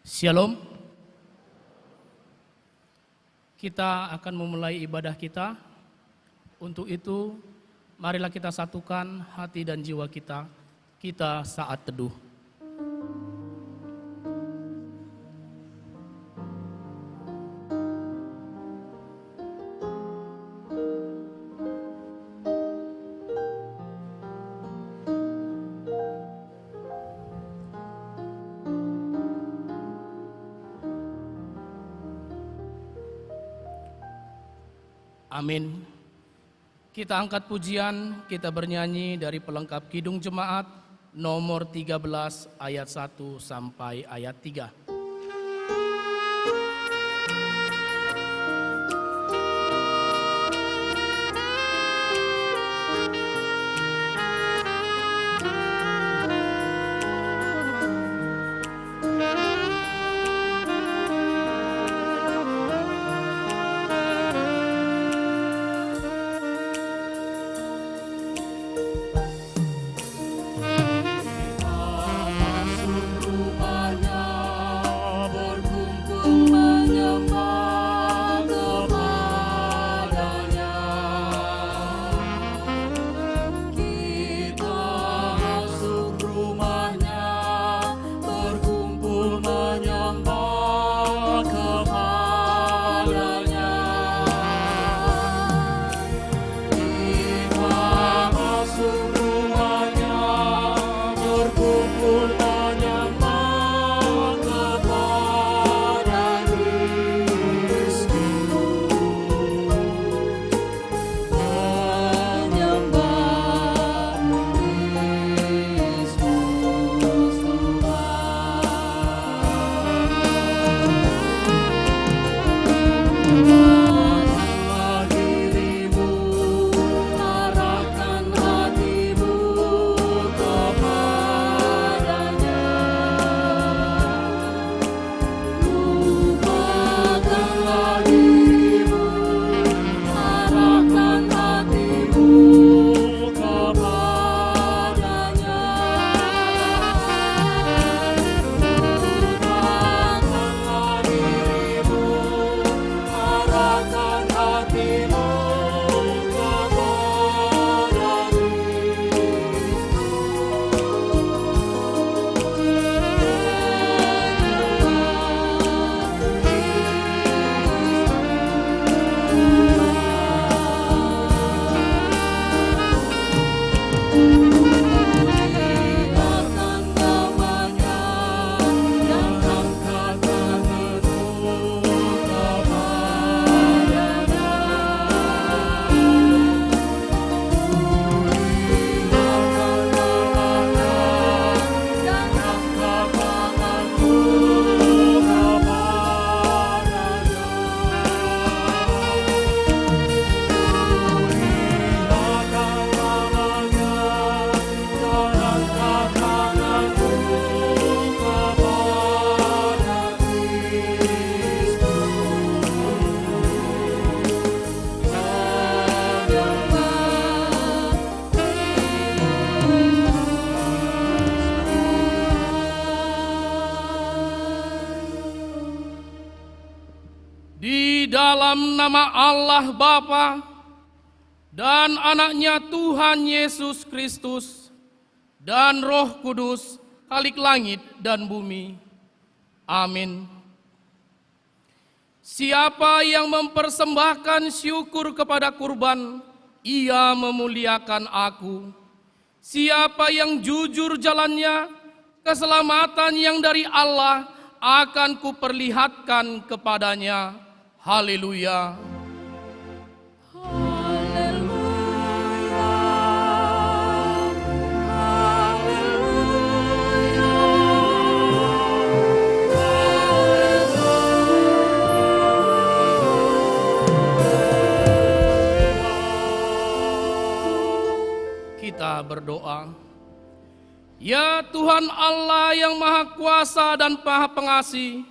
Shalom. Kita akan memulai ibadah kita. Untuk itu, marilah kita satukan hati dan jiwa kita. Kita saat teduh. Amin. Kita angkat pujian, kita bernyanyi dari pelengkap Kidung Jemaat nomor 13 ayat 1 sampai ayat 3. Dalam nama Allah Bapa dan anaknya Tuhan Yesus Kristus dan Roh Kudus, Khalik langit dan bumi. Amin. Siapa yang mempersembahkan syukur kepada kurban, ia memuliakan aku. Siapa yang jujur jalannya, keselamatan yang dari Allah akan kuperlihatkan kepadanya. Haleluya. Kita berdoa. Ya Tuhan Allah yang Maha Kuasa dan Maha Pengasih,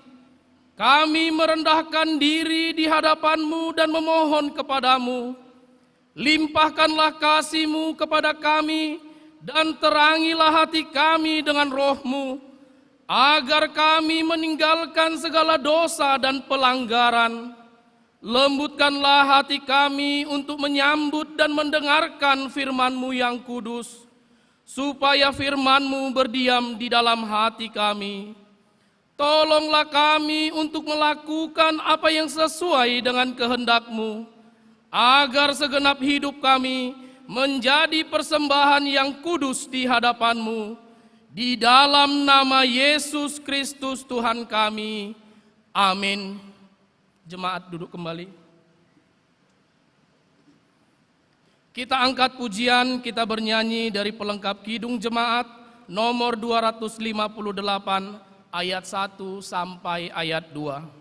kami merendahkan diri di hadapan-Mu dan memohon kepadamu, limpahkanlah kasih-Mu kepada kami dan terangilah hati kami dengan Roh-Mu, agar kami meninggalkan segala dosa dan pelanggaran. Lembutkanlah hati kami untuk menyambut dan mendengarkan firman-Mu yang kudus, supaya firman-Mu berdiam di dalam hati kami. Tolonglah kami untuk melakukan apa yang sesuai dengan kehendak-Mu, agar segenap hidup kami menjadi persembahan yang kudus di hadapan-Mu. Di dalam nama Yesus Kristus Tuhan kami. Amin. Jemaat duduk kembali. Kita angkat pujian, kita bernyanyi dari pelengkap Kidung Jemaat nomor 258 ayat 1 sampai ayat 2.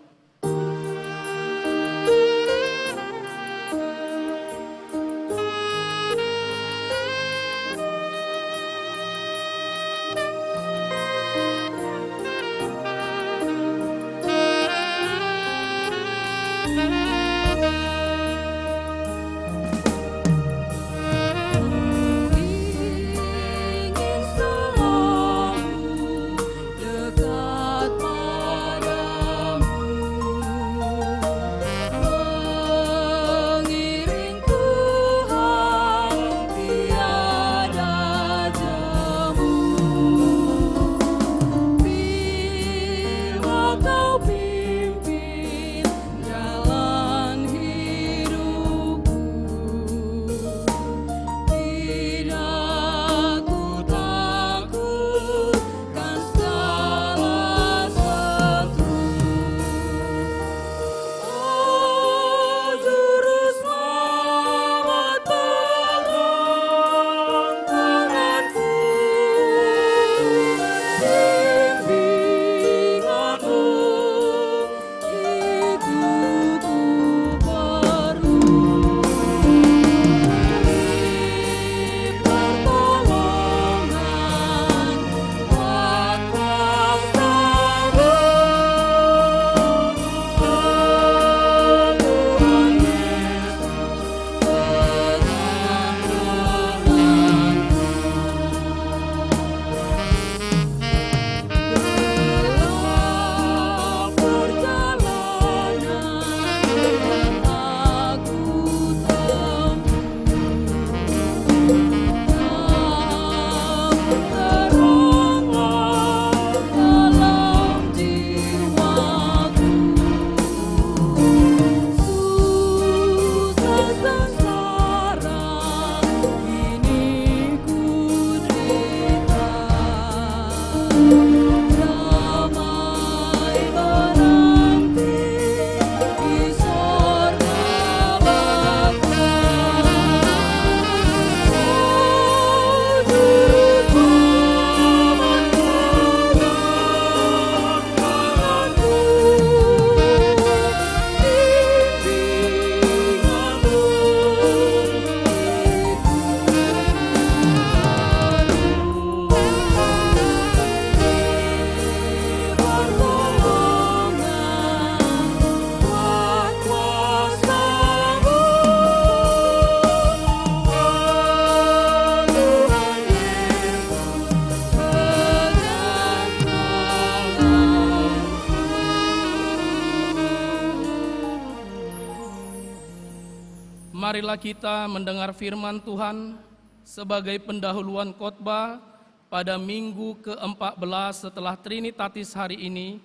Marilah kita mendengar firman Tuhan sebagai pendahuluan khotbah pada minggu ke-14 setelah Trinitatis hari ini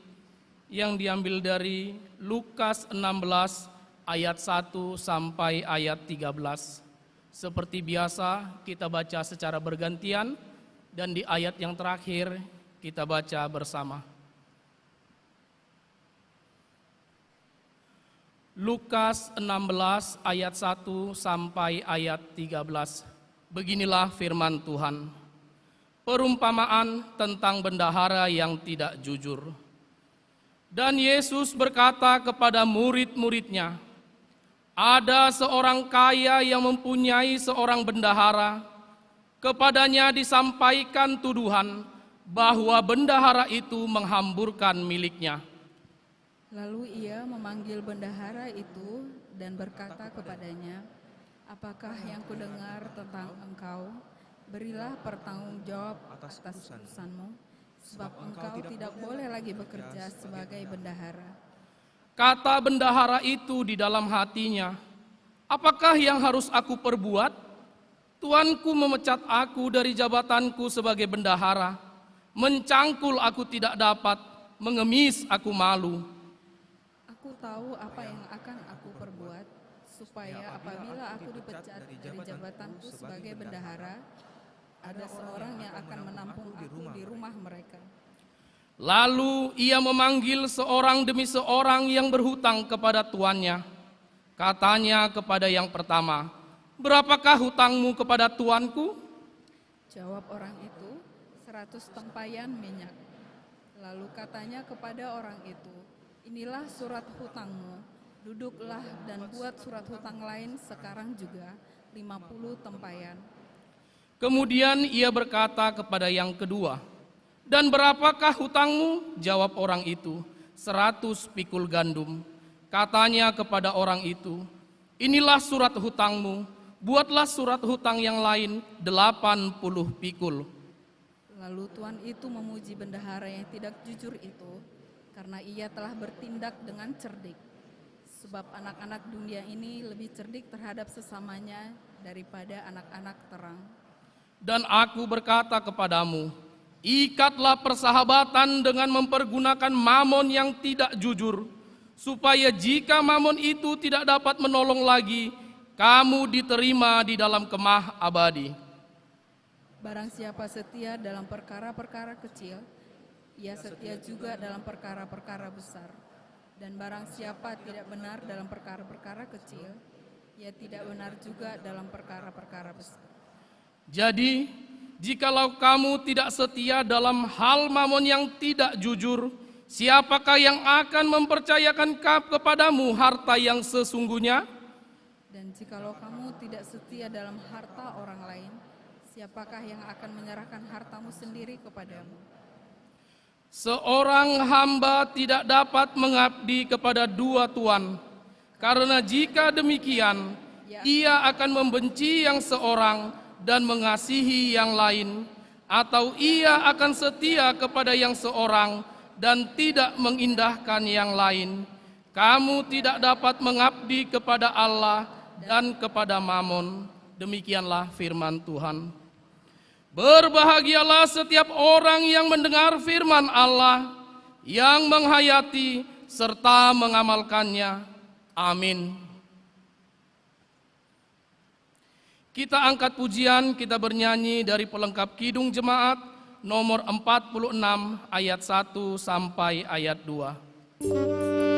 yang diambil dari Lukas 16 ayat 1 sampai ayat 13. Seperti biasa kita baca secara bergantian dan di ayat yang terakhir kita baca bersama. Lukas 16 ayat 1 sampai ayat 13. Beginilah firman Tuhan. Perumpamaan tentang bendahara yang tidak jujur. Dan Yesus berkata kepada murid-muridnya, ada seorang kaya yang mempunyai seorang bendahara. Kepadanya disampaikan tuduhan bahwa bendahara itu menghamburkan miliknya. Lalu ia memanggil bendahara itu dan berkata kepadanya, apakah yang kudengar tentang engkau? Berilah pertanggungjawab atas urusanmu. sebab engkau tidak boleh lagi bekerja sebagai bendahara. Kata bendahara itu di dalam hatinya, apakah yang harus aku perbuat? Tuanku memecat aku dari jabatanku sebagai bendahara, mencangkul aku tidak dapat, mengemis aku malu. Aku tahu apa yang akan aku perbuat, supaya apabila aku dipecat dari jabatanku sebagai bendahara, ada seorang yang akan menampung aku di rumah mereka. Lalu ia memanggil seorang demi seorang yang berhutang kepada tuannya. Katanya kepada yang pertama, berapakah hutangmu kepada tuanku? Jawab orang itu, 100 tempayan minyak. Lalu katanya kepada orang itu, inilah surat hutangmu, duduklah dan buat surat hutang lain sekarang juga, 50 tempayan. Kemudian ia berkata kepada yang kedua, dan berapakah hutangmu? Jawab orang itu, 100 pikul gandum. Katanya kepada orang itu, inilah surat hutangmu, buatlah surat hutang yang lain 80 pikul. Lalu tuan itu memuji bendahara yang tidak jujur itu, karena ia telah bertindak dengan cerdik. Sebab anak-anak dunia ini lebih cerdik terhadap sesamanya daripada anak-anak terang. Dan aku berkata kepadamu, ikatlah persahabatan dengan mempergunakan mamon yang tidak jujur, supaya jika mamon itu tidak dapat menolong lagi, kamu diterima di dalam kemah abadi. Barang siapa setia dalam perkara-perkara kecil, ia setia juga dalam perkara-perkara besar. Dan barang siapa tidak benar dalam perkara-perkara kecil, ia tidak benar juga dalam perkara-perkara besar. Jadi, jikalau kamu tidak setia dalam hal mamon yang tidak jujur, siapakah yang akan mempercayakan kepadamu harta yang sesungguhnya? Dan jikalau kamu tidak setia dalam harta orang lain, siapakah yang akan menyerahkan hartamu sendiri kepadamu? Seorang hamba tidak dapat mengabdi kepada dua tuan, karena jika demikian, ia akan membenci yang seorang dan mengasihi yang lain, atau ia akan setia kepada yang seorang dan tidak mengindahkan yang lain. Kamu tidak dapat mengabdi kepada Allah dan kepada mamon. Demikianlah firman Tuhan. Berbahagialah setiap orang yang mendengar firman Allah, yang menghayati serta mengamalkannya. Amin. Kita angkat pujian, kita bernyanyi dari pelengkap Kidung Jemaat nomor 46 ayat 1 sampai ayat 2. Tuhan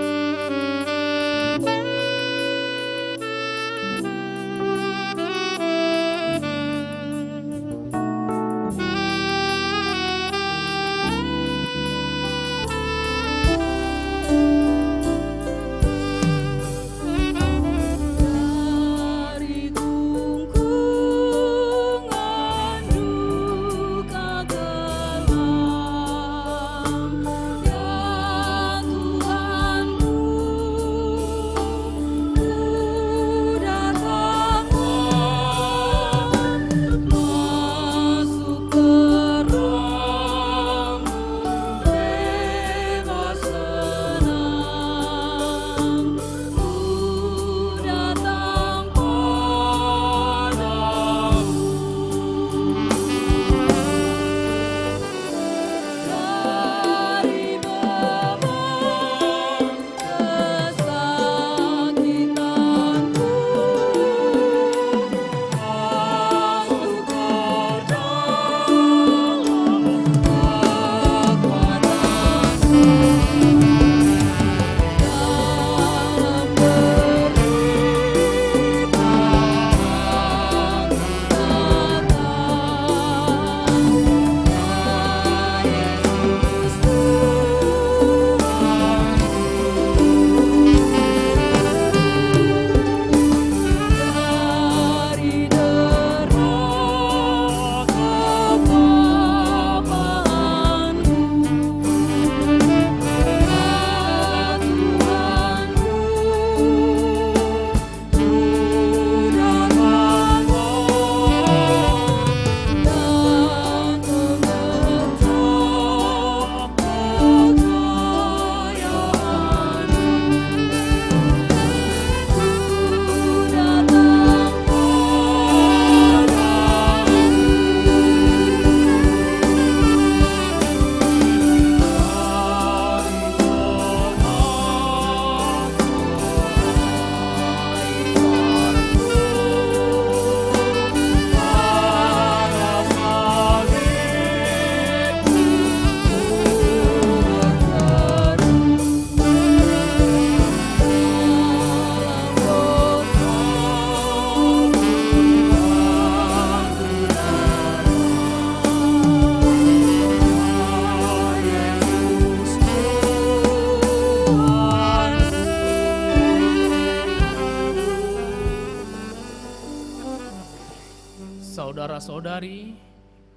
saudara-saudari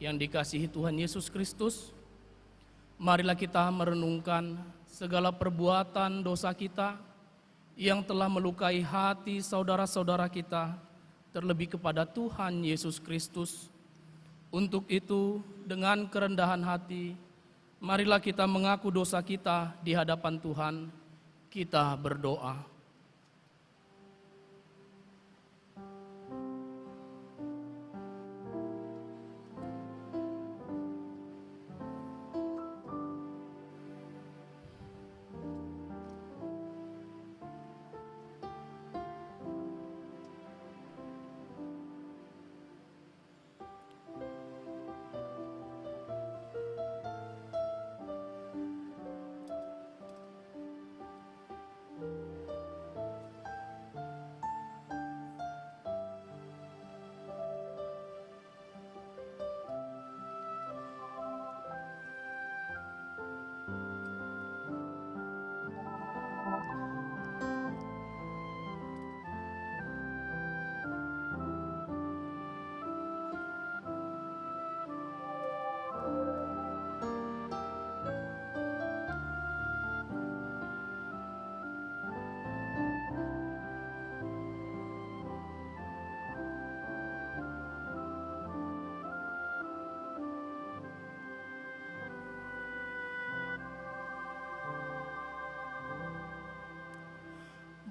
yang dikasihi Tuhan Yesus Kristus, marilah kita merenungkan segala perbuatan dosa kita yang telah melukai hati saudara-saudara kita, terlebih kepada Tuhan Yesus Kristus. Untuk itu, dengan kerendahan hati, marilah kita mengaku dosa kita di hadapan Tuhan. Kita berdoa.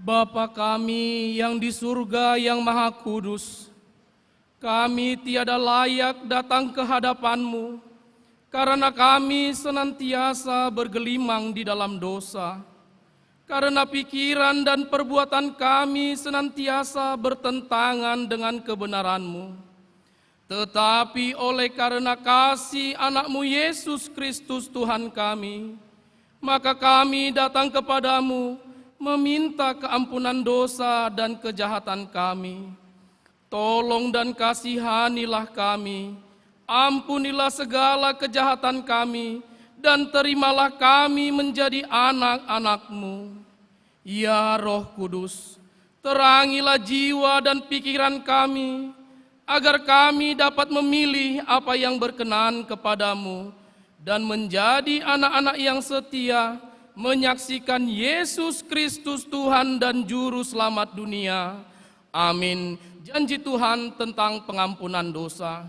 Bapa kami yang di surga yang maha kudus, kami tiada layak datang ke hadapan-Mu, karena kami senantiasa bergelimang di dalam dosa, karena pikiran dan perbuatan kami senantiasa bertentangan dengan kebenaran-Mu. Tetapi oleh karena kasih anak-Mu Yesus Kristus Tuhan kami, maka kami datang kepadamu, meminta keampunan dosa dan kejahatan kami. Tolong dan kasihanilah kami, ampunilah segala kejahatan kami, dan terimalah kami menjadi anak-anak-Mu. Ya Roh Kudus, terangilah jiwa dan pikiran kami, agar kami dapat memilih apa yang berkenan kepadamu, dan menjadi anak-anak yang setia, menyaksikan Yesus Kristus Tuhan dan Juru Selamat dunia. Amin. Janji Tuhan tentang pengampunan dosa.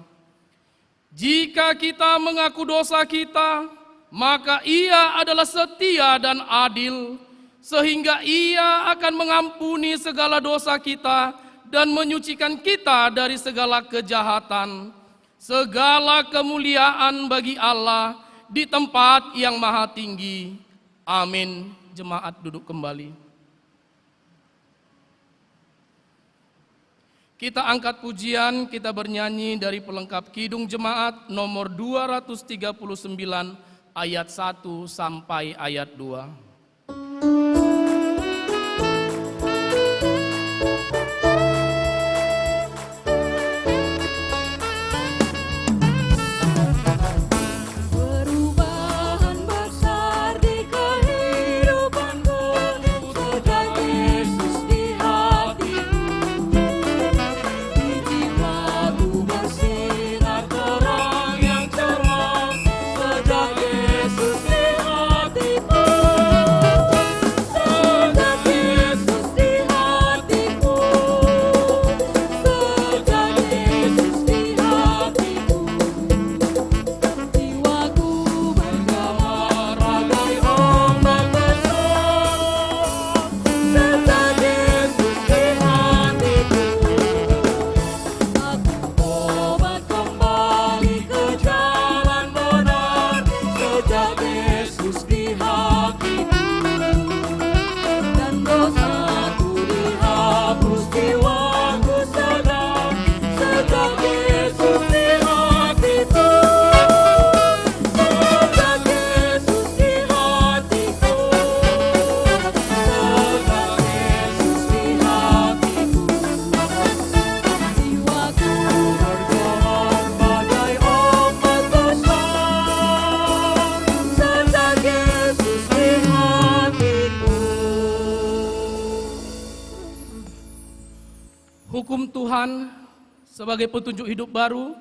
Jika kita mengaku dosa kita, maka Ia adalah setia dan adil, sehingga Ia akan mengampuni segala dosa kita dan menyucikan kita dari segala kejahatan. Segala kemuliaan bagi Allah di tempat yang maha tinggi. Amin. Jemaat duduk kembali. Kita angkat pujian, kita bernyanyi dari pelengkap Kidung Jemaat nomor 239 ayat 1 sampai ayat 2. Hukum Tuhan sebagai petunjuk hidup baru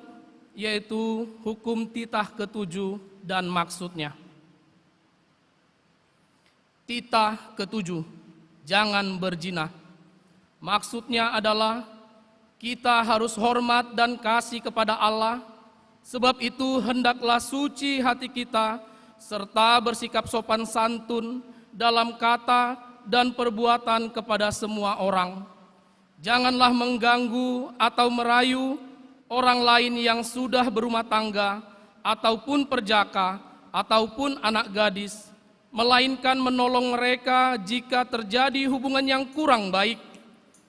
yaitu hukum titah ke-7 dan maksudnya. Titah ke-7, jangan berzina. Maksudnya adalah kita harus hormat dan kasih kepada Allah, sebab itu hendaklah suci hati kita, serta bersikap sopan santun dalam kata dan perbuatan kepada semua orang. Janganlah mengganggu atau merayu orang lain yang sudah berumah tangga, ataupun perjaka, ataupun anak gadis, melainkan menolong mereka jika terjadi hubungan yang kurang baik,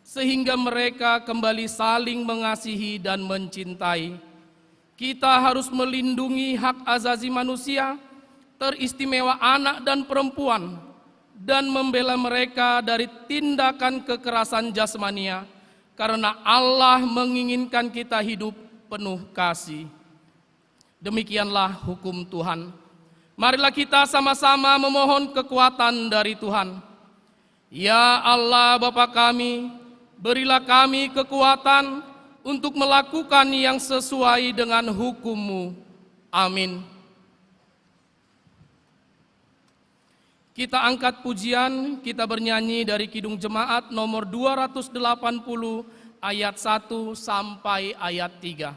sehingga mereka kembali saling mengasihi dan mencintai. Kita harus melindungi hak azazi manusia, teristimewa anak dan perempuan, dan membela mereka dari tindakan kekerasan jasmania, karena Allah menginginkan kita hidup penuh kasih. Demikianlah hukum Tuhan. Marilah kita sama-sama memohon kekuatan dari Tuhan. Ya Allah Bapa kami, berilah kami kekuatan untuk melakukan yang sesuai dengan hukum-Mu. Amin. Kita angkat pujian, kita bernyanyi dari Kidung Jemaat nomor 280 ayat 1 sampai ayat 3.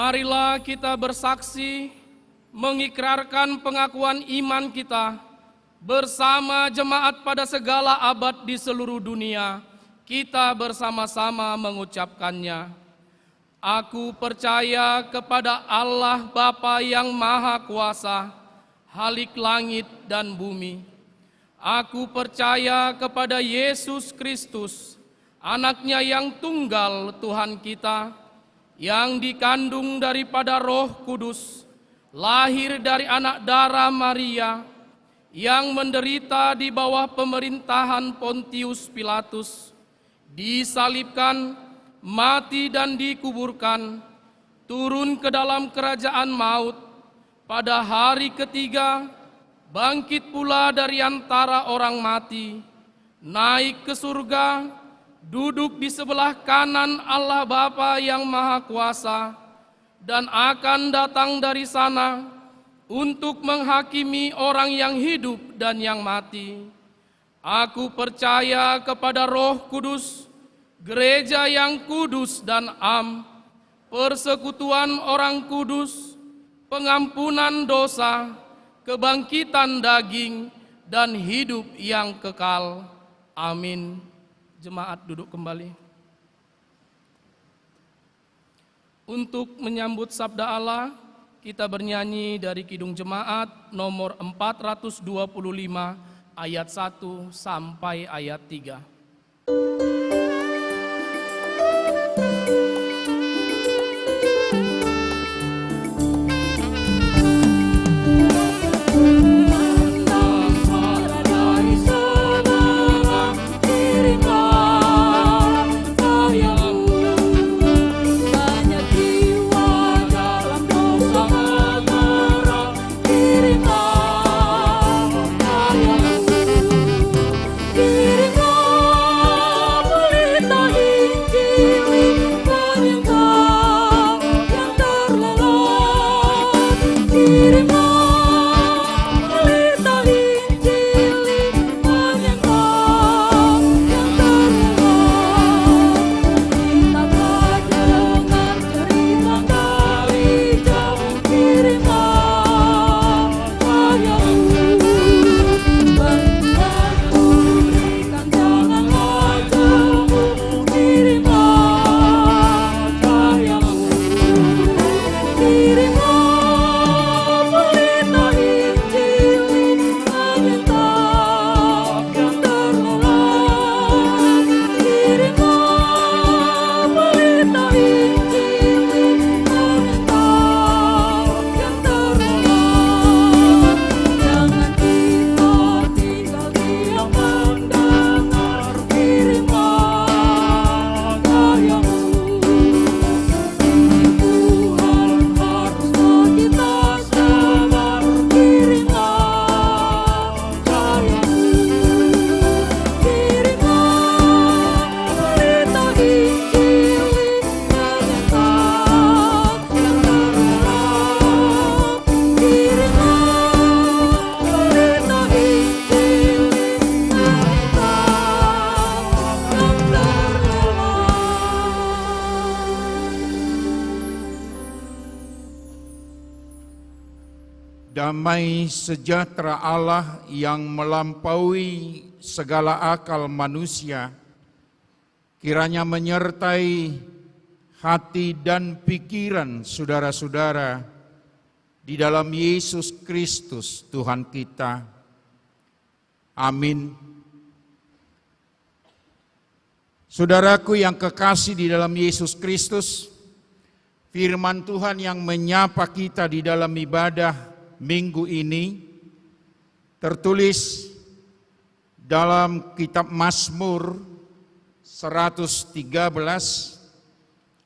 Marilah kita bersaksi, mengikrarkan pengakuan iman kita bersama jemaat pada segala abad di seluruh dunia. Kita bersama-sama mengucapkannya. Aku percaya kepada Allah Bapa yang Maha Kuasa, Halik langit dan bumi. Aku percaya kepada Yesus Kristus, Anaknya yang tunggal Tuhan kita, yang dikandung daripada Roh Kudus, lahir dari anak darah Maria, yang menderita di bawah pemerintahan Pontius Pilatus, disalibkan, mati dan dikuburkan, turun ke dalam kerajaan maut, pada hari ketiga bangkit pula dari antara orang mati, naik ke surga, duduk di sebelah kanan Allah Bapa yang Maha Kuasa, dan akan datang dari sana untuk menghakimi orang yang hidup dan yang mati. Aku percaya kepada Roh Kudus, gereja yang kudus dan am, persekutuan orang kudus, pengampunan dosa, kebangkitan daging, dan hidup yang kekal. Amin. Jemaat duduk kembali. Untuk menyambut sabda Allah, kita bernyanyi dari Kidung Jemaat nomor 425 ayat 1 sampai ayat 3. Dari Damai sejahtera Allah yang melampaui segala akal manusia, kiranya menyertai hati dan pikiran saudara-saudara di dalam Yesus Kristus Tuhan kita. Amin. Saudaraku yang kekasih di dalam Yesus Kristus, firman Tuhan yang menyapa kita di dalam ibadah minggu ini tertulis dalam kitab Mazmur 113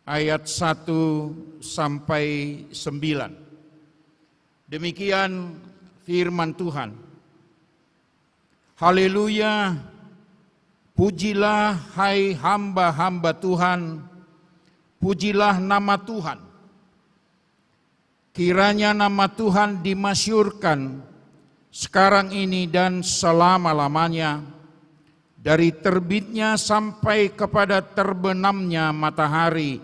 ayat 1 sampai 9. Demikian firman Tuhan. Haleluya, pujilah hai hamba-hamba Tuhan, pujilah nama Tuhan. Kiranya nama Tuhan dimasyhurkan sekarang ini dan selama-lamanya, dari terbitnya sampai kepada terbenamnya matahari.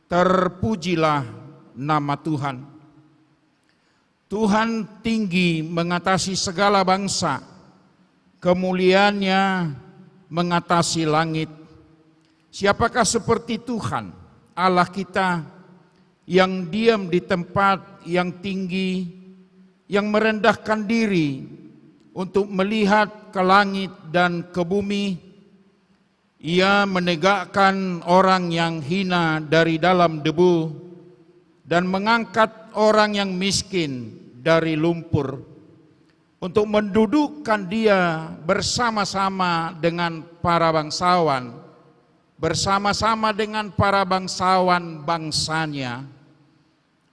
Terpujilah nama Tuhan. Tuhan tinggi mengatasi segala bangsa, kemuliaannya mengatasi langit. Siapakah seperti Tuhan Allah kita, yang diam di tempat yang tinggi, yang merendahkan diri untuk melihat ke langit dan ke bumi. Ia menegakkan orang yang hina dari dalam debu dan mengangkat orang yang miskin dari lumpur, untuk mendudukkan dia bersama-sama dengan para bangsawan, bersama-sama dengan para bangsawan bangsanya.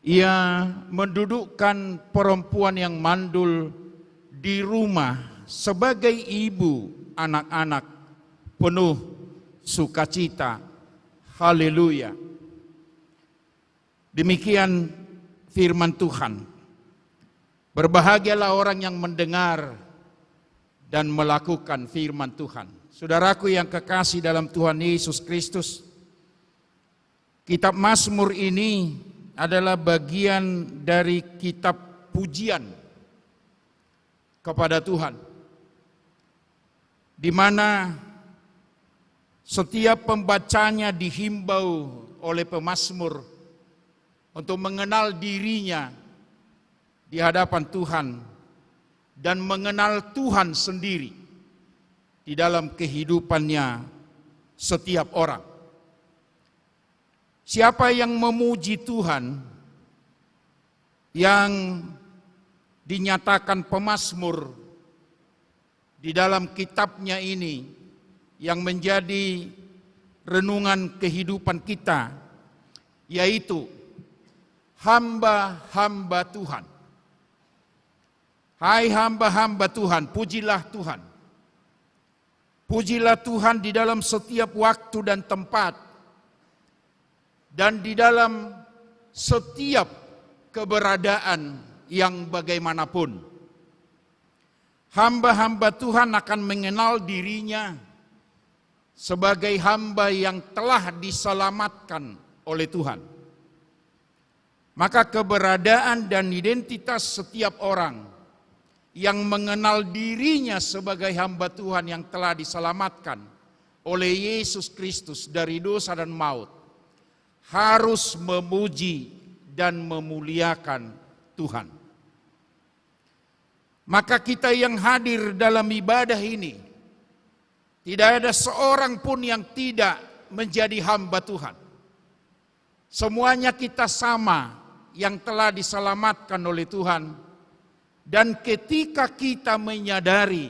Ia mendudukkan perempuan yang mandul di rumah sebagai ibu anak-anak penuh sukacita. Haleluya. Demikian firman Tuhan. Berbahagialah orang yang mendengar dan melakukan firman Tuhan. Saudaraku yang kekasih dalam Tuhan Yesus Kristus, kitab Mazmur ini adalah bagian dari kitab pujian kepada Tuhan, di mana setiap pembacanya dihimbau oleh pemazmur untuk mengenal dirinya di hadapan Tuhan dan mengenal Tuhan sendiri di dalam kehidupannya setiap orang. Siapa yang memuji Tuhan, yang dinyatakan pemazmur di dalam kitabnya ini, yang menjadi renungan kehidupan kita, yaitu hamba-hamba Tuhan. Hai hamba-hamba Tuhan, pujilah Tuhan. Pujilah Tuhan di dalam setiap waktu dan tempat, dan di dalam setiap keberadaan yang bagaimanapun. Hamba-hamba Tuhan akan mengenal dirinya sebagai hamba yang telah diselamatkan oleh Tuhan. Maka keberadaan dan identitas setiap orang yang mengenal dirinya sebagai hamba Tuhan yang telah diselamatkan oleh Yesus Kristus dari dosa dan maut, harus memuji dan memuliakan Tuhan. Maka kita yang hadir dalam ibadah ini, tidak ada seorang pun yang tidak menjadi hamba Tuhan. Semuanya kita sama yang telah diselamatkan oleh Tuhan. Dan ketika kita menyadari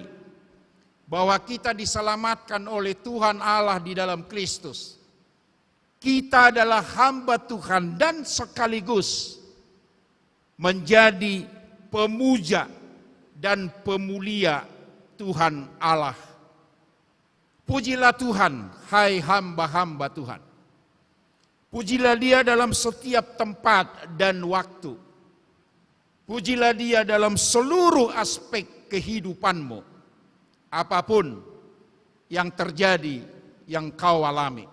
bahwa kita diselamatkan oleh Tuhan Allah di dalam Kristus, kita adalah hamba Tuhan dan sekaligus menjadi pemuja dan pemulia Tuhan Allah. Pujilah Tuhan, hai hamba-hamba Tuhan. Pujilah Dia dalam setiap tempat dan waktu. Pujilah Dia dalam seluruh aspek kehidupanmu, apapun yang terjadi, yang kau alami.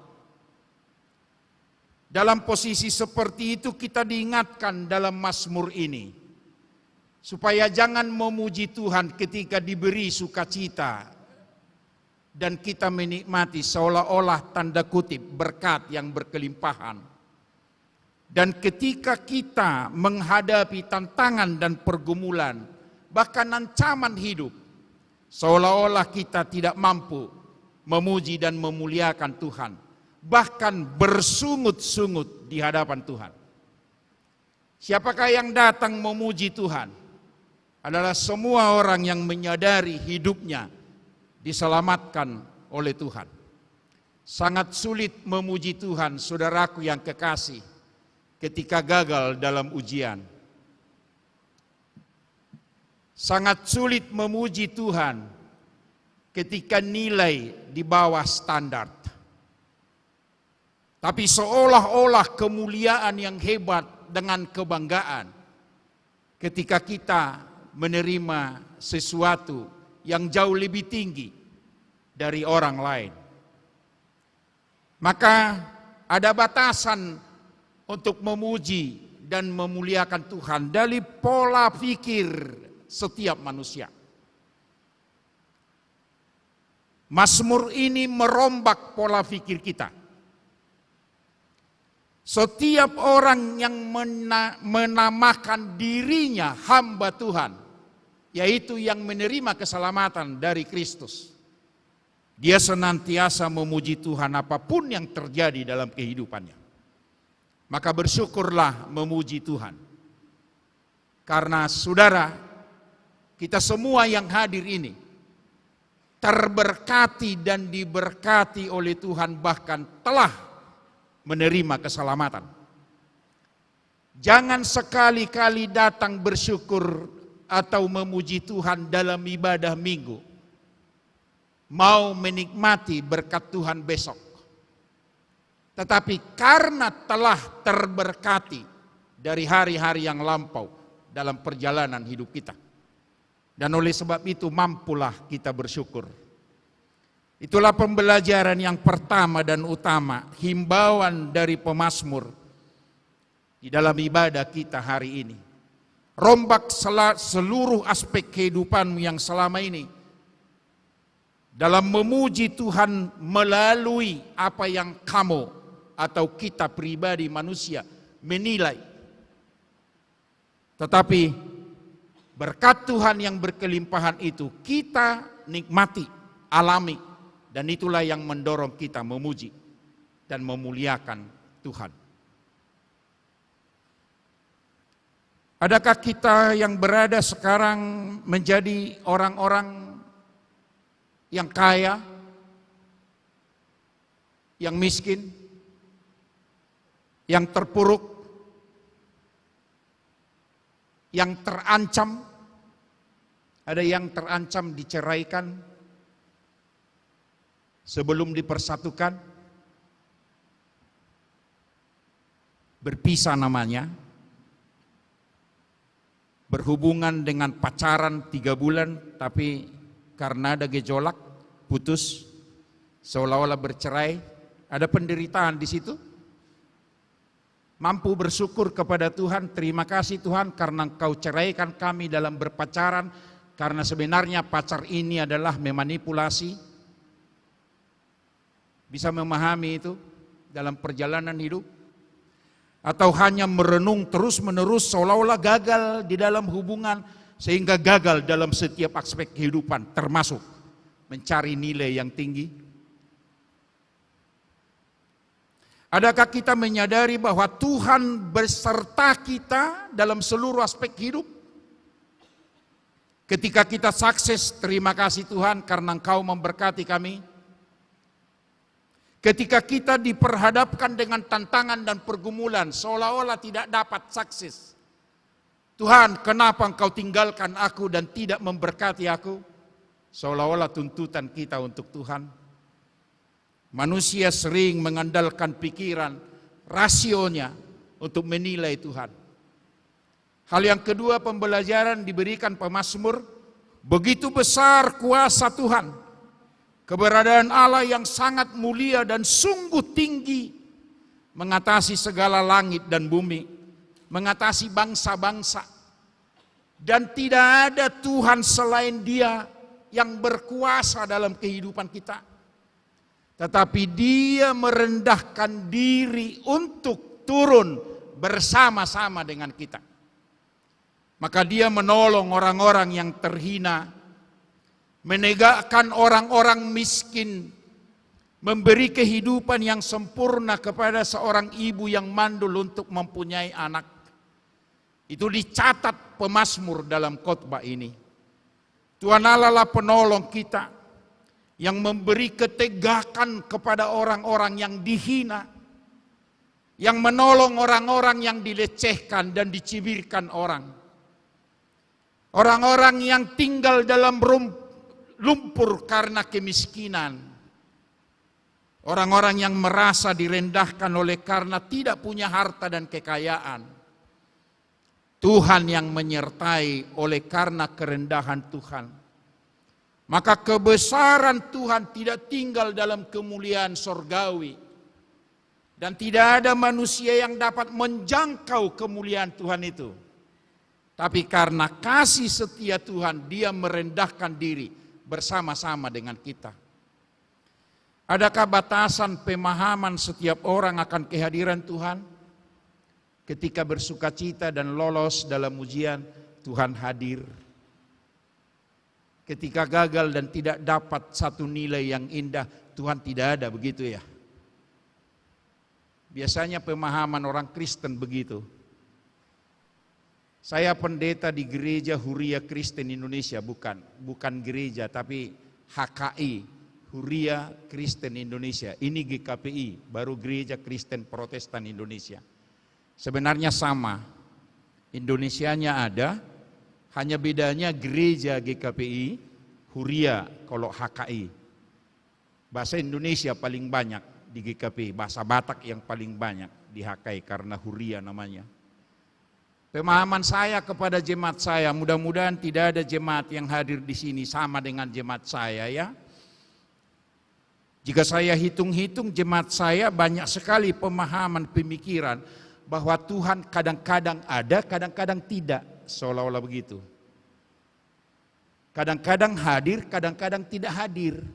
Dalam posisi seperti itu kita diingatkan dalam Mazmur ini supaya jangan memuji Tuhan ketika diberi sukacita dan kita menikmati seolah-olah tanda kutip berkat yang berkelimpahan. Dan ketika kita menghadapi tantangan dan pergumulan, bahkan ancaman hidup, seolah-olah kita tidak mampu memuji dan memuliakan Tuhan, bahkan bersungut-sungut di hadapan Tuhan. Siapakah yang datang memuji Tuhan? Adalah semua orang yang menyadari hidupnya diselamatkan oleh Tuhan. Sangat sulit memuji Tuhan, saudaraku yang kekasih, ketika gagal dalam ujian. Sangat sulit memuji Tuhan ketika nilai di bawah standar. Tapi seolah-olah kemuliaan yang hebat dengan kebanggaan ketika kita menerima sesuatu yang jauh lebih tinggi dari orang lain. Maka ada batasan untuk memuji dan memuliakan Tuhan dari pola pikir setiap manusia. Mazmur ini merombak pola pikir kita. Setiap orang yang menamakan dirinya hamba Tuhan, yaitu yang menerima keselamatan dari Kristus, dia senantiasa memuji Tuhan apapun yang terjadi dalam kehidupannya. Maka bersyukurlah memuji Tuhan. Karena saudara, kita semua yang hadir ini terberkati dan diberkati oleh Tuhan, bahkan telah menerima keselamatan. Jangan sekali-kali datang bersyukur atau memuji Tuhan dalam ibadah minggu, mau menikmati berkat Tuhan besok. Tetapi karena telah terberkati dari hari-hari yang lampau dalam perjalanan hidup kita, dan oleh sebab itu mampulah kita bersyukur. Itulah pembelajaran yang pertama dan utama, himbauan dari pemazmur di dalam ibadah kita hari ini. Rombak seluruh aspek kehidupanmu yang selama ini dalam memuji Tuhan melalui apa yang kamu atau kita pribadi manusia menilai. Tetapi berkat Tuhan yang berkelimpahan itu kita nikmati, alami. Dan itulah yang mendorong kita memuji dan memuliakan Tuhan. Adakah kita yang berada sekarang menjadi orang-orang yang kaya, yang miskin, yang terpuruk, yang terancam? Ada yang terancam diceraikan sebelum dipersatukan, berpisah namanya, berhubungan dengan pacaran 3 bulan, tapi karena ada gejolak, putus, seolah-olah bercerai, ada penderitaan di situ. Mampu bersyukur kepada Tuhan, terima kasih Tuhan karena Engkau ceraikan kami dalam berpacaran, karena sebenarnya pacar ini adalah memanipulasi. Bisa memahami itu dalam perjalanan hidup? Atau hanya merenung terus-menerus seolah-olah gagal di dalam hubungan, sehingga gagal dalam setiap aspek kehidupan, termasuk mencari nilai yang tinggi? Adakah kita menyadari bahwa Tuhan beserta kita dalam seluruh aspek hidup? Ketika kita sukses, terima kasih Tuhan karena Engkau memberkati kami. Ketika kita diperhadapkan dengan tantangan dan pergumulan, seolah-olah tidak dapat sukses. Tuhan, kenapa Engkau tinggalkan aku dan tidak memberkati aku? Seolah-olah tuntutan kita untuk Tuhan. Manusia sering mengandalkan pikiran, rasionya untuk menilai Tuhan. Hal yang kedua, pembelajaran diberikan pemazmur, begitu besar kuasa Tuhan. Keberadaan Allah yang sangat mulia dan sungguh tinggi, mengatasi segala langit dan bumi, mengatasi bangsa-bangsa. Dan tidak ada Tuhan selain Dia yang berkuasa dalam kehidupan kita. Tetapi Dia merendahkan diri untuk turun bersama-sama dengan kita. Maka Dia menolong orang-orang yang terhina, menegakkan orang-orang miskin, memberi kehidupan yang sempurna kepada seorang ibu yang mandul untuk mempunyai anak. Itu dicatat pemazmur dalam khotbah ini. Tuhan Allah lah penolong kita yang memberi ketegakan kepada orang-orang yang dihina, yang menolong orang-orang yang dilecehkan dan dicibirkan orang. Orang-orang yang tinggal dalam lumpur karena kemiskinan. Orang-orang yang merasa direndahkan oleh karena tidak punya harta dan kekayaan. Tuhan yang menyertai oleh karena kerendahan Tuhan. Maka kebesaran Tuhan tidak tinggal dalam kemuliaan sorgawi. Dan tidak ada manusia yang dapat menjangkau kemuliaan Tuhan itu. Tapi karena kasih setia Tuhan, Dia merendahkan diri bersama-sama dengan kita. Adakah batasan pemahaman setiap orang akan kehadiran Tuhan? Ketika bersukacita dan lolos dalam ujian, Tuhan hadir. Ketika gagal dan tidak dapat satu nilai yang indah, Tuhan tidak ada, begitu ya? Biasanya pemahaman orang Kristen begitu. Saya pendeta di gereja Huria Kristen Indonesia, bukan gereja tapi HKI. Huria Kristen Indonesia, ini GKPI, baru Gereja Kristen Protestan Indonesia. Sebenarnya sama, Indonesianya ada, hanya bedanya gereja GKPI, Huria kalau HKI. Bahasa Indonesia paling banyak di GKPI, bahasa Batak yang paling banyak di HKI karena Huria namanya. Pemahaman saya kepada jemaat saya, mudah-mudahan tidak ada jemaat yang hadir di sini sama dengan jemaat saya ya. Jika saya hitung-hitung jemaat saya banyak sekali pemahaman pemikiran bahwa Tuhan kadang-kadang ada, kadang-kadang tidak, seolah-olah begitu. Kadang-kadang hadir, kadang-kadang tidak hadir.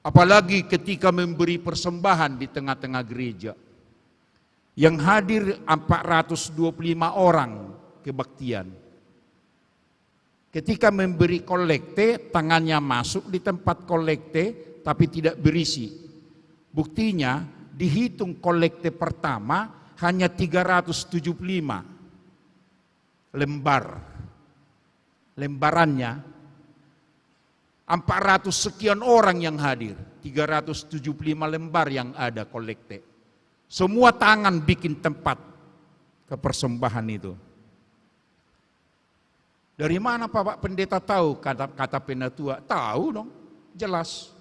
Apalagi ketika memberi persembahan di tengah-tengah gereja. Yang hadir 425 orang kebaktian. Ketika memberi kolekte, tangannya masuk di tempat kolekte, tapi tidak berisi. Buktinya dihitung kolekte pertama hanya 375 lembar. Lembarannya 400 sekian orang yang hadir, 375 lembar yang ada kolekte. Semua tangan bikin tempat ke persembahan itu. Dari mana Pak Pendeta tahu? Kata penatua, tahu dong, jelas.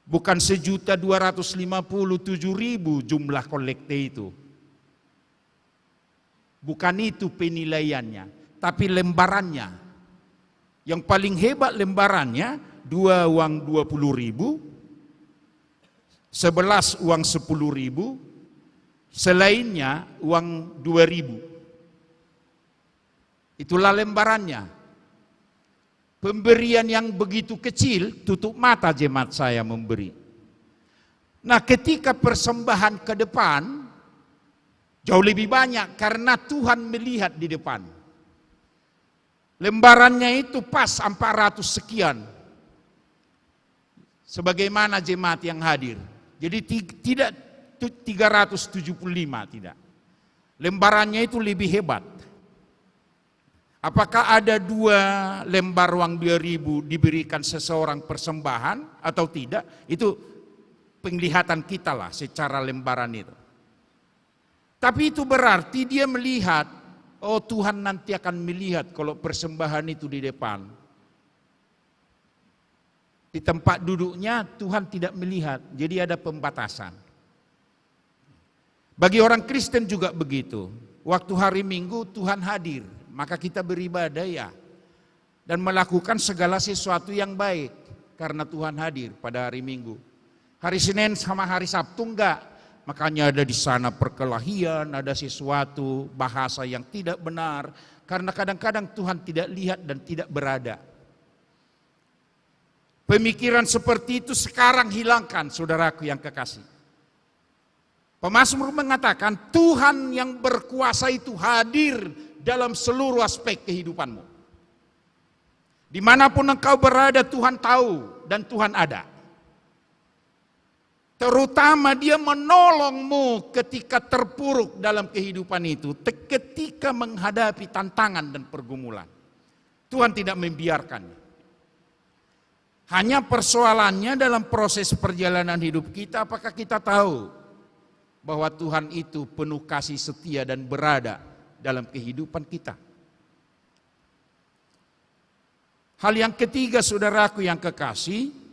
Bukan 1.257.000 jumlah kolekte itu. Bukan itu penilaiannya, tapi lembarannya. Yang paling hebat lembarannya, 2 uang 20.000, 11 uang 10.000, selainnya uang 2.000. Itulah lembarannya. Pemberian yang begitu kecil, tutup mata jemaat saya memberi. Nah ketika persembahan ke depan, jauh lebih banyak karena Tuhan melihat di depan. Lembarannya itu pas 400 sekian. Sebagaimana jemaat yang hadir. Jadi tidak 375, tidak. Lembarannya itu lebih hebat. Apakah ada 2 lembar uang 2.000 diberikan seseorang persembahan atau tidak? Itu penglihatan kita lah secara lembaran itu. Tapi itu berarti dia melihat, oh Tuhan nanti akan melihat kalau persembahan itu di depan. Di tempat duduknya Tuhan tidak melihat, jadi ada pembatasan. Bagi orang Kristen juga begitu. Waktu hari Minggu Tuhan hadir. Maka kita beribadah ya, dan melakukan segala sesuatu yang baik karena Tuhan hadir pada hari Minggu. Hari Senin sama hari Sabtu enggak, makanya ada di sana perkelahian, ada sesuatu bahasa yang tidak benar Karena kadang-kadang Tuhan tidak lihat dan tidak berada. Pemikiran seperti itu sekarang hilangkan, saudaraku yang kekasih. Pemazmur mengatakan Tuhan yang berkuasa itu hadir dalam seluruh aspek kehidupanmu. Dimanapun engkau berada, Tuhan tahu dan Tuhan ada. Terutama Dia menolongmu ketika terpuruk dalam kehidupan itu, ketika menghadapi tantangan dan pergumulan. Tuhan tidak membiarkannya. Hanya persoalannya dalam proses perjalanan hidup kita, apakah kita tahu bahwa Tuhan itu penuh kasih setia dan berada dalam kehidupan kita. Hal yang ketiga, saudaraku yang kekasih,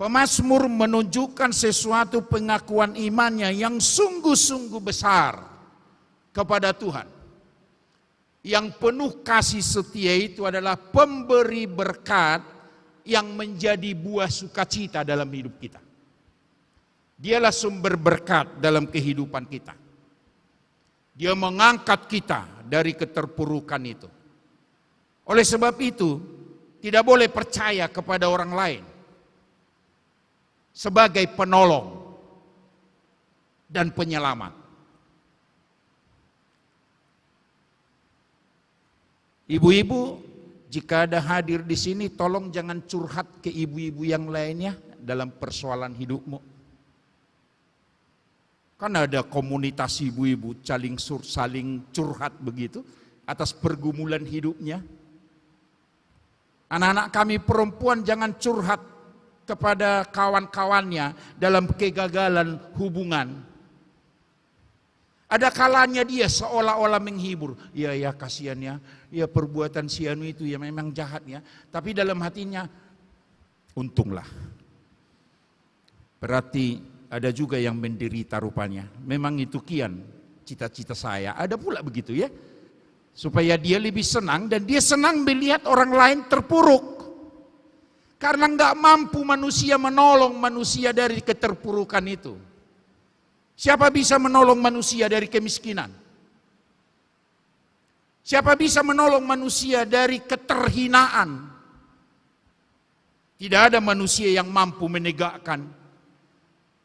pemazmur menunjukkan sesuatu pengakuan imannya yang sungguh-sungguh besar kepada Tuhan. Yang penuh kasih setia itu adalah pemberi berkat yang menjadi buah sukacita dalam hidup kita. Dialah sumber berkat dalam kehidupan kita. Dia mengangkat kita dari keterpurukan itu. Oleh sebab itu, tidak boleh percaya kepada orang lain sebagai penolong dan penyelamat. Ibu-ibu, jika ada hadir di sini, tolong jangan curhat ke ibu-ibu yang lainnya dalam persoalan hidupmu. Kan ada komunitas ibu-ibu saling curhat begitu atas pergumulan hidupnya. Anak-anak kami perempuan jangan curhat kepada kawan-kawannya dalam kegagalan hubungan. Ada kalanya dia seolah-olah menghibur. Ya kasihan ya perbuatan si anu itu ya memang jahat ya. Tapi dalam hatinya, untunglah. Berarti ada juga yang menderita rupanya. Memang itu kian cita-cita saya. Ada pula begitu ya. Supaya dia lebih senang dan dia senang melihat orang lain terpuruk. Karena enggak mampu manusia menolong manusia dari keterpurukan itu. Siapa bisa menolong manusia dari kemiskinan? Siapa bisa menolong manusia dari keterhinaan? Tidak ada manusia yang mampu menegakkan.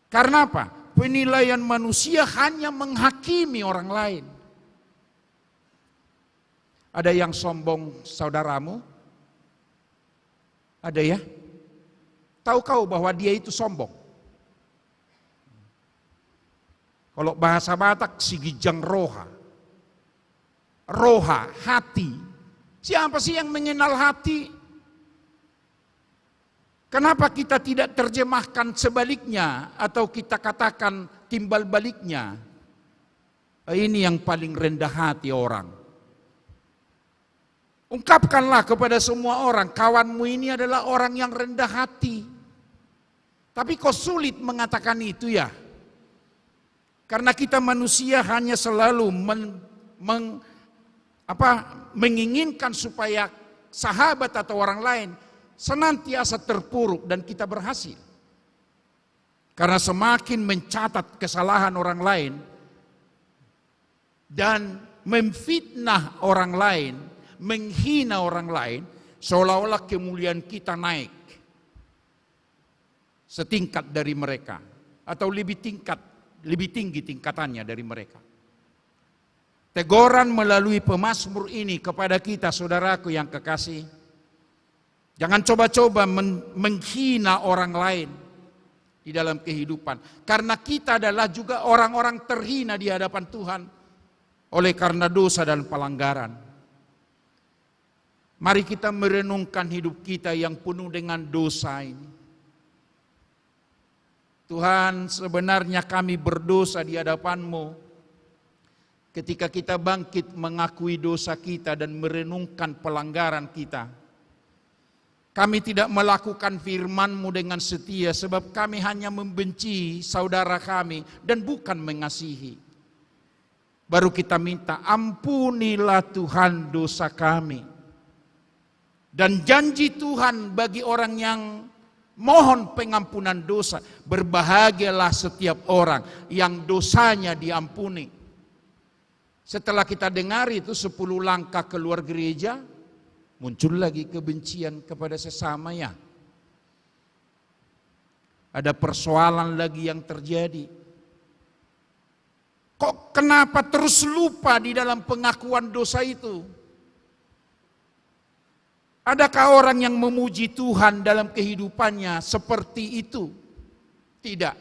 Karena apa? Penilaian manusia hanya menghakimi orang lain. Ada yang sombong saudaramu? Ada ya? Tahu kau bahwa dia itu sombong? Kalau bahasa Batak, sigijang roha. Roha, hati. Siapa sih yang mengenal hati? Kenapa kita tidak terjemahkan sebaliknya atau kita katakan timbal baliknya? Ini yang paling rendah hati orang. Ungkapkanlah kepada semua orang, kawanmu ini adalah orang yang rendah hati. Tapi kok sulit mengatakan itu ya? Karena kita manusia hanya selalu menginginkan supaya sahabat atau orang lain senantiasa terpuruk dan kita berhasil. Karena semakin mencatat kesalahan orang lain dan memfitnah orang lain, menghina orang lain, seolah-olah kemuliaan kita naik setingkat dari mereka atau lebih tinggi tingkatannya dari mereka. Teguran melalui pemazmur ini kepada kita, saudaraku yang kekasih, jangan coba-coba menghina orang lain di dalam kehidupan. Karena kita adalah juga orang-orang terhina di hadapan Tuhan oleh karena dosa dan pelanggaran. Mari kita merenungkan hidup kita yang penuh dengan dosa ini. Tuhan, sebenarnya kami berdosa di hadapan-Mu. Ketika kita bangkit mengakui dosa kita dan merenungkan pelanggaran kita. Kami tidak melakukan firman-Mu dengan setia sebab kami hanya membenci saudara kami dan bukan mengasihi. Baru kita minta, ampunilah Tuhan dosa kami. Dan janji Tuhan bagi orang yang mohon pengampunan dosa, berbahagialah setiap orang yang dosanya diampuni. Setelah kita dengar itu 10 langkah keluar gereja, muncul lagi kebencian kepada sesamanya. Ada persoalan lagi yang terjadi. Kok kenapa terus lupa di dalam pengakuan dosa itu? Adakah orang yang memuji Tuhan dalam kehidupannya seperti itu? Tidak.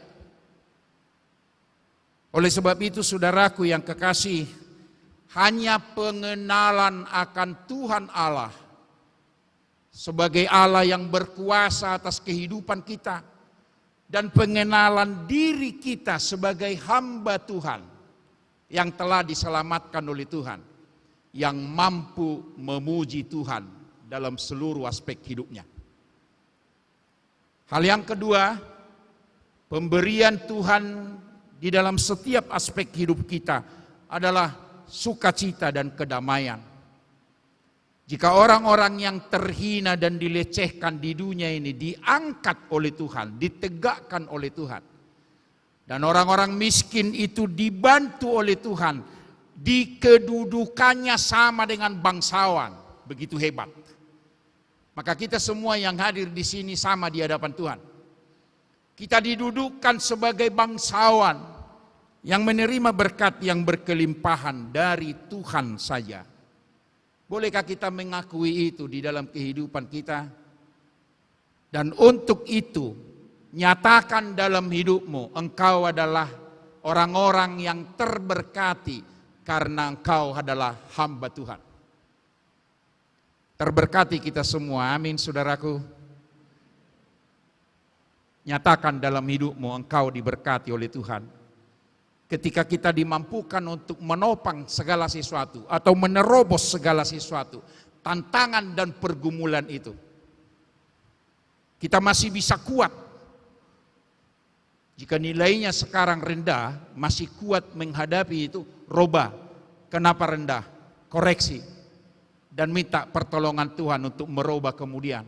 Oleh sebab itu saudaraku yang kekasih, hanya pengenalan akan Tuhan Allah sebagai Allah yang berkuasa atas kehidupan kita dan pengenalan diri kita sebagai hamba Tuhan yang telah diselamatkan oleh Tuhan, yang mampu memuji Tuhan dalam seluruh aspek hidupnya. Hal yang kedua, pemberian Tuhan di dalam setiap aspek hidup kita adalah sukacita dan kedamaian. Jika orang-orang yang terhina dan dilecehkan di dunia ini diangkat oleh Tuhan, ditegakkan oleh Tuhan, dan orang-orang miskin itu dibantu oleh Tuhan, di kedudukannya sama dengan bangsawan, begitu hebat. Maka kita semua yang hadir di sini sama di hadapan Tuhan. Kita didudukkan sebagai bangsawan yang menerima berkat yang berkelimpahan dari Tuhan saja. Bolehkah kita mengakui itu di dalam kehidupan kita? Dan untuk itu, nyatakan dalam hidupmu, engkau adalah orang-orang yang terberkati karena engkau adalah hamba Tuhan. Terberkati kita semua, amin saudaraku. Nyatakan dalam hidupmu, engkau diberkati oleh Tuhan. Ketika kita dimampukan untuk menopang segala sesuatu atau menerobos segala sesuatu, tantangan dan pergumulan itu, kita masih bisa kuat. Jika nilainya sekarang rendah, masih kuat menghadapi itu, robah. Kenapa rendah? Koreksi. Dan minta pertolongan Tuhan untuk merubah kemudian.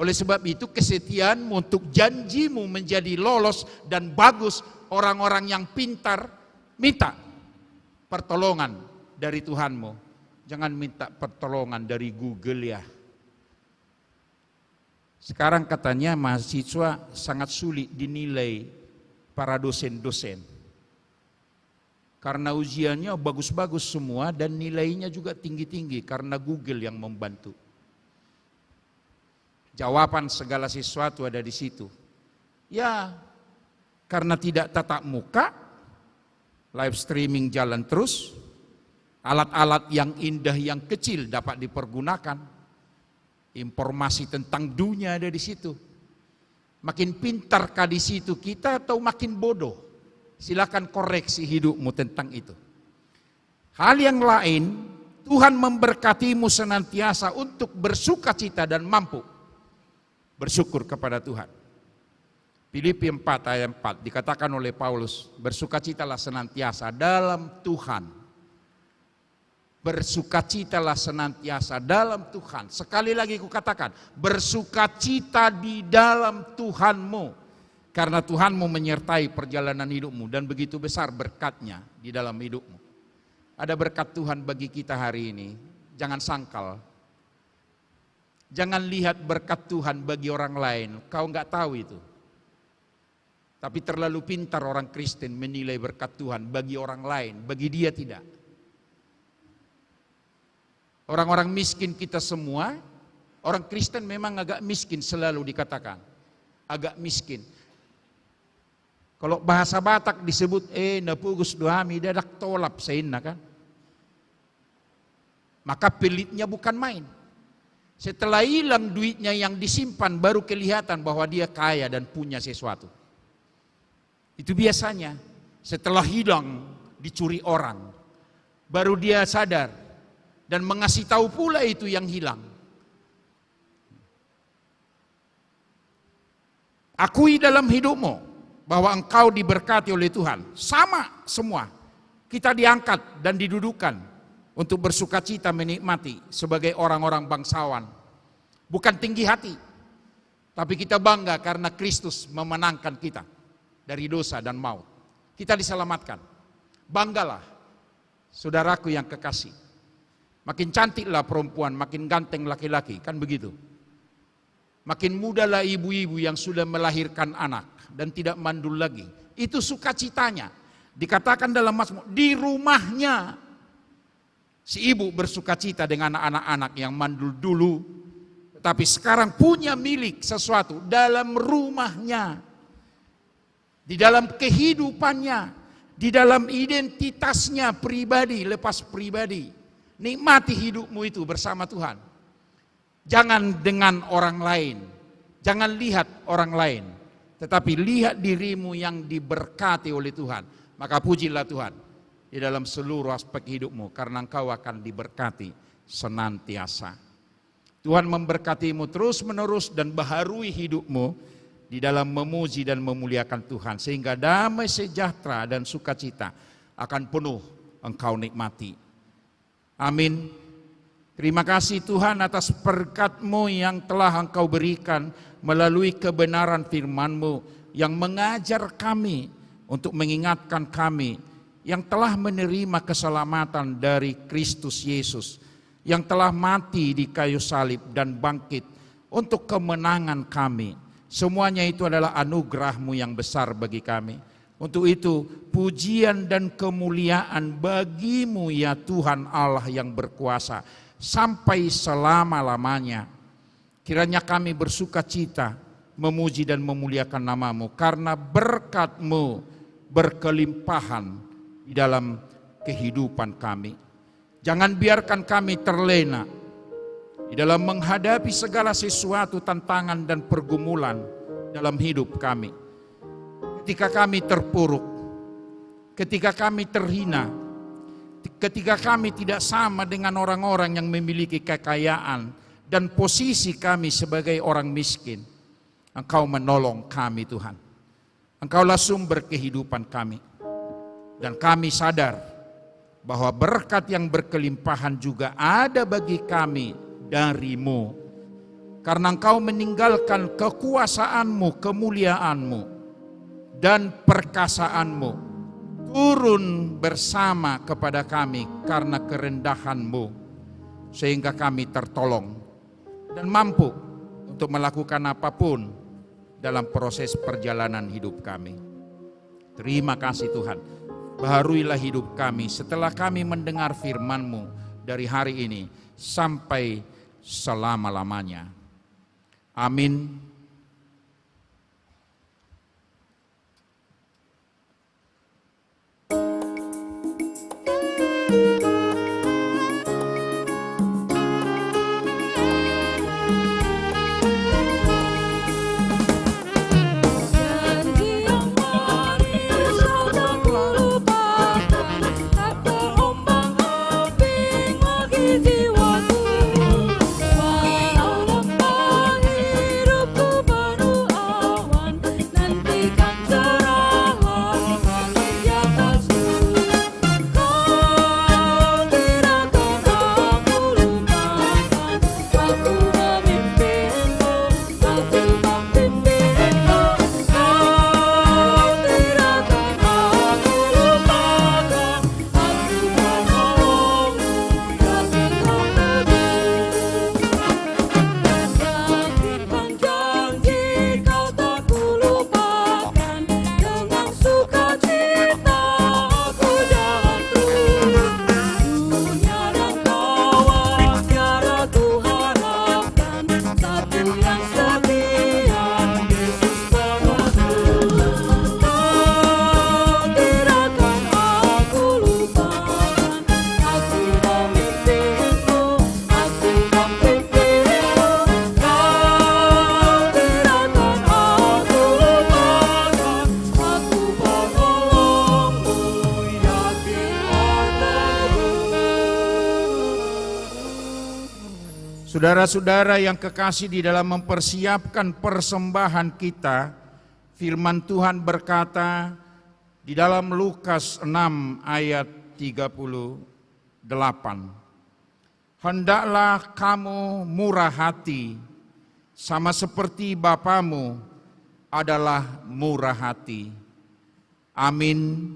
Oleh sebab itu kesetiaanmu untuk janjimu menjadi lolos dan bagus, orang-orang yang pintar, minta pertolongan dari Tuhanmu. Jangan minta pertolongan dari Google ya. Sekarang katanya mahasiswa sangat sulit dinilai para dosen-dosen. Karena ujiannya bagus-bagus semua dan nilainya juga tinggi-tinggi karena Google yang membantu. Jawaban segala sesuatu ada di situ. Ya, karena tidak tatap muka, live streaming jalan terus, alat-alat yang indah yang kecil dapat dipergunakan, informasi tentang dunia ada di situ. Makin pintarkah di situ kita atau makin bodoh? Silakan koreksi hidupmu tentang itu. Hal yang lain, Tuhan memberkatimu senantiasa untuk bersukacita dan mampu bersyukur kepada Tuhan. Filipi 4 ayat 4 dikatakan oleh Paulus, bersukacitalah senantiasa dalam Tuhan. Bersukacitalah senantiasa dalam Tuhan. Sekali lagi kukatakan, bersukacita di dalam Tuhanmu. Karena Tuhanmu menyertai perjalanan hidupmu dan begitu besar berkatnya di dalam hidupmu. Ada berkat Tuhan bagi kita hari ini, jangan sangkal. Jangan lihat berkat Tuhan bagi orang lain, kau enggak tahu itu. Tapi terlalu pintar orang Kristen menilai berkat Tuhan bagi orang lain, bagi dia tidak. Orang-orang miskin kita semua, orang Kristen memang agak miskin selalu dikatakan. Agak miskin. Kalau bahasa Batak disebut, napugus doami dadak tolap saina kan. Maka pelitnya bukan main. Setelah hilang duitnya yang disimpan baru kelihatan bahwa dia kaya dan punya sesuatu. Itu biasanya setelah hilang dicuri orang. Baru dia sadar dan mengasih tahu pula itu yang hilang. Akui dalam hidupmu bahwa engkau diberkati oleh Tuhan. Sama semua. Kita diangkat dan didudukan untuk bersukacita menikmati sebagai orang-orang bangsawan. Bukan tinggi hati, tapi kita bangga karena Kristus memenangkan kita dari dosa dan maut. Kita diselamatkan. Banggalah Saudaraku yang kekasih, makin cantiklah perempuan, makin ganteng laki-laki, kan begitu. Makin mudalah ibu-ibu yang sudah melahirkan anak dan tidak mandul lagi. Itu sukacitanya. Dikatakan dalam Mazmur, di rumahnya si ibu bersukacita dengan anak-anak yang mandul dulu, tapi sekarang punya milik sesuatu dalam rumahnya, di dalam kehidupannya, di dalam identitasnya pribadi, lepas pribadi. Nikmati hidupmu itu bersama Tuhan. Jangan dengan orang lain, jangan lihat orang lain, tetapi lihat dirimu yang diberkati oleh Tuhan. Maka pujilah Tuhan di dalam seluruh aspek hidupmu, karena engkau akan diberkati senantiasa. Tuhan memberkatimu terus menerus dan baharui hidupmu di dalam memuji dan memuliakan Tuhan, sehingga damai sejahtera dan sukacita akan penuh engkau nikmati. Amin. Terima kasih Tuhan atas berkat-Mu yang telah Engkau berikan melalui kebenaran firman-Mu yang mengajar kami untuk mengingatkan kami yang telah menerima keselamatan dari Kristus Yesus, yang telah mati di kayu salib dan bangkit untuk kemenangan kami. Semuanya itu adalah anugerah-Mu yang besar bagi kami. Untuk itu pujian dan kemuliaan bagi-Mu ya Tuhan Allah yang berkuasa sampai selama-lamanya. Kiranya kami bersuka cita memuji dan memuliakan nama-Mu, karena berkat-Mu berkelimpahan di dalam kehidupan kami. Jangan biarkan kami terlena di dalam menghadapi segala sesuatu tantangan dan pergumulan dalam hidup kami. Ketika kami terpuruk, ketika kami terhina, ketika kami tidak sama dengan orang-orang yang memiliki kekayaan dan posisi kami sebagai orang miskin, Engkau menolong kami Tuhan. Engkaulah sumber kehidupan kami. Dan kami sadar bahwa berkat yang berkelimpahan juga ada bagi kami dari-Mu, karena Engkau meninggalkan kekuasaan-Mu, kemuliaan-Mu, dan perkasaan-Mu turun bersama kepada kami karena kerendahan-Mu, sehingga kami tertolong dan mampu untuk melakukan apapun dalam proses perjalanan hidup kami. Terima kasih Tuhan, baharuilah hidup kami setelah kami mendengar firman-Mu dari hari ini sampai selama-lamanya. Amin. Saudara-saudara yang kekasih, di dalam mempersiapkan persembahan kita, firman Tuhan berkata di dalam Lukas 6 ayat 38, hendaklah kamu murah hati sama seperti Bapamu adalah murah hati. Amin.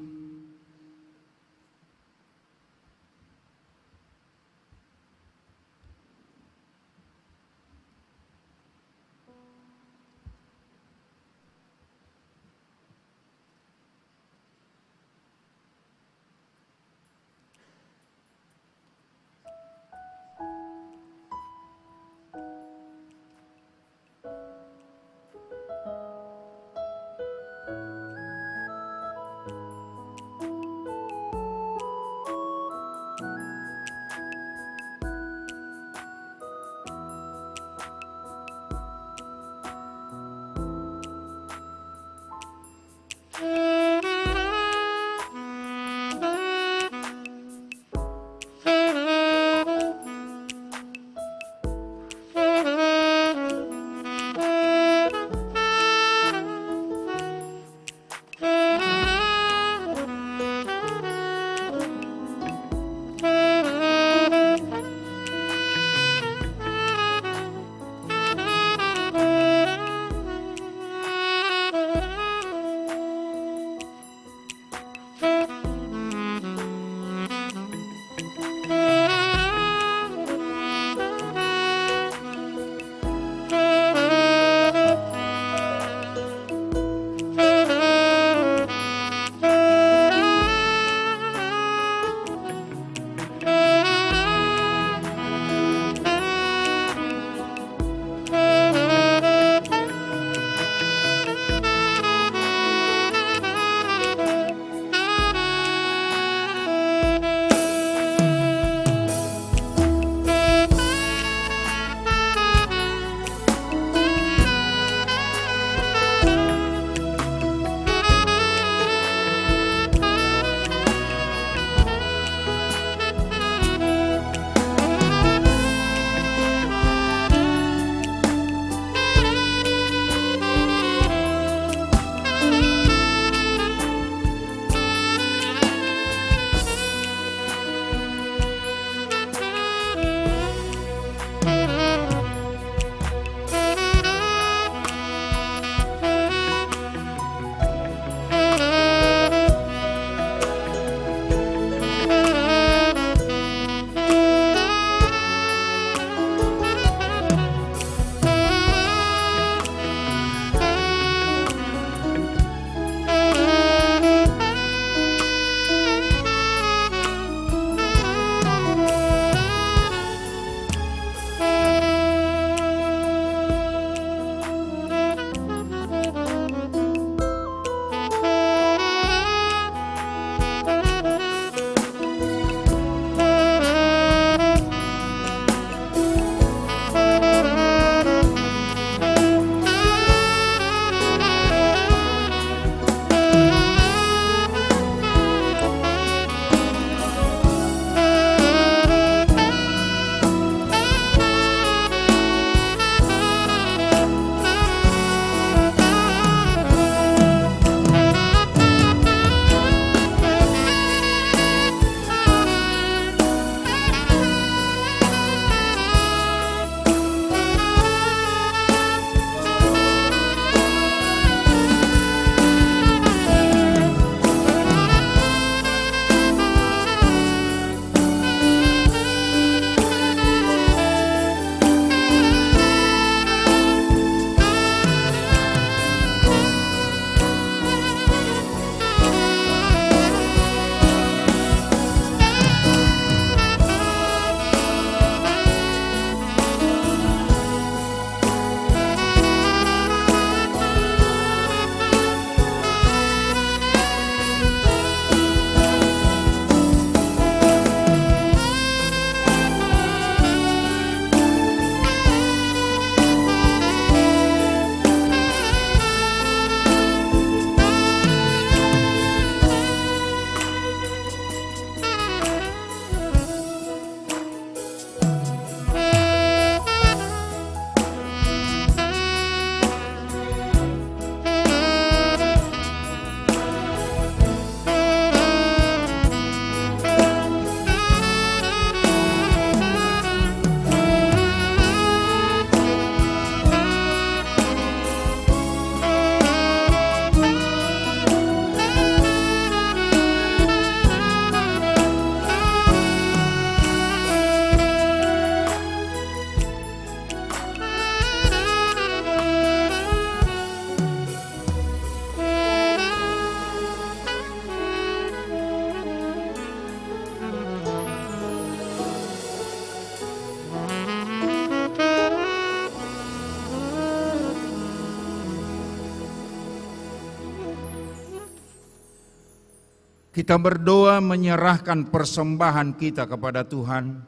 Kita berdoa menyerahkan persembahan kita kepada Tuhan.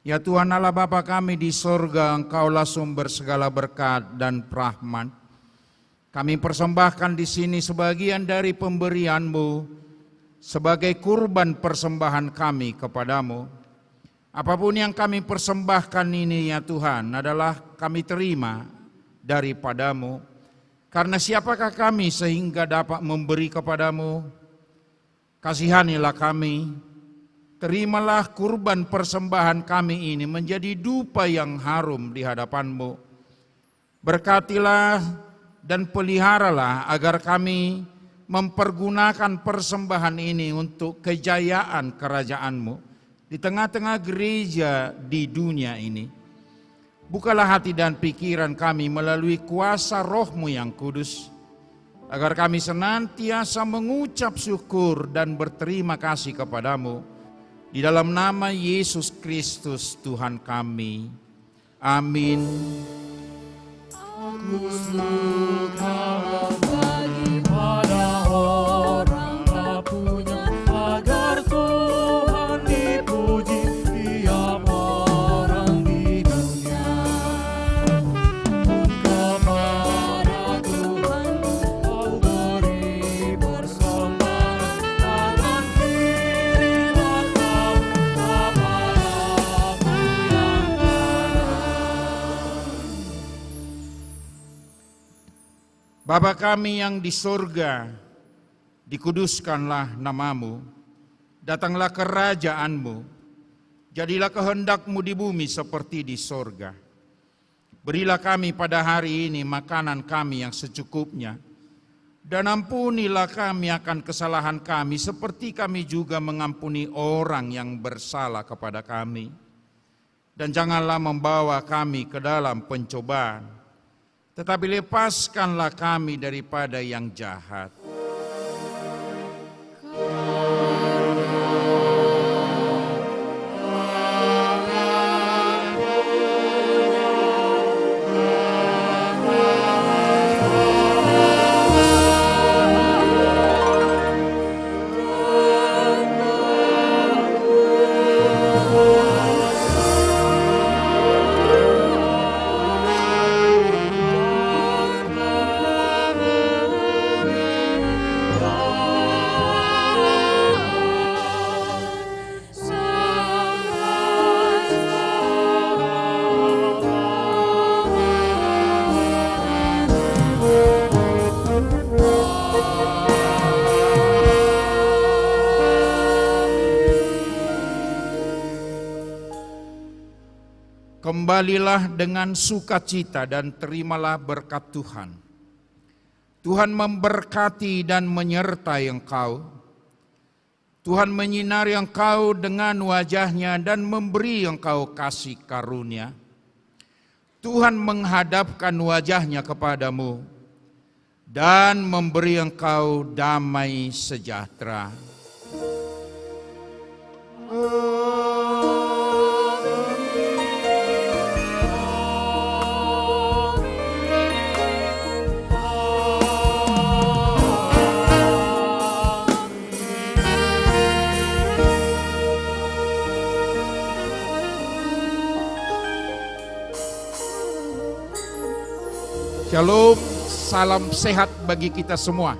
Ya Tuhan Allah Bapa kami di sorga, Engkaulah sumber segala berkat dan rahmat. Kami persembahkan di sini sebagian dari pemberian-Mu sebagai kurban persembahan kami kepadamu. Apapun yang kami persembahkan ini ya Tuhan adalah kami terima daripadamu. Karena siapakah kami sehingga dapat memberi kepadamu? Kasihanilah kami, terimalah kurban persembahan kami ini menjadi dupa yang harum di hadapan-Mu. Berkatilah dan peliharalah agar kami mempergunakan persembahan ini untuk kejayaan kerajaan-Mu di tengah-tengah gereja di dunia ini. Bukalah hati dan pikiran kami melalui kuasa Roh-Mu yang kudus, agar kami senantiasa mengucap syukur dan berterima kasih kepadamu. Di dalam nama Yesus Kristus Tuhan kami. Amin. Aku suka berbagi pada orang tak punya, agar Tuhan dipuji tiap orang di dunia. Kepada Tuhan kau beri persembahan, tangan kiri langkah kepadaku yang Bapa kami yang di sorga, dikuduskanlah namamu, datanglah kerajaan-Mu, jadilah kehendak-Mu di bumi seperti di sorga. Berilah kami pada hari ini makanan kami yang secukupnya, dan ampunilah kami akan kesalahan kami seperti kami juga mengampuni orang yang bersalah kepada kami. Dan janganlah membawa kami ke dalam pencobaan, tetapi lepaskanlah kami daripada yang jahat. Kembalilah dengan sukacita dan terimalah berkat Tuhan. Tuhan memberkati dan menyertai engkau. Tuhan menyinari engkau dengan wajah-Nya dan memberi engkau kasih karunia. Tuhan menghadapkan wajah-Nya kepadamu dan memberi engkau damai sejahtera. Shalom, salam sehat bagi kita semua.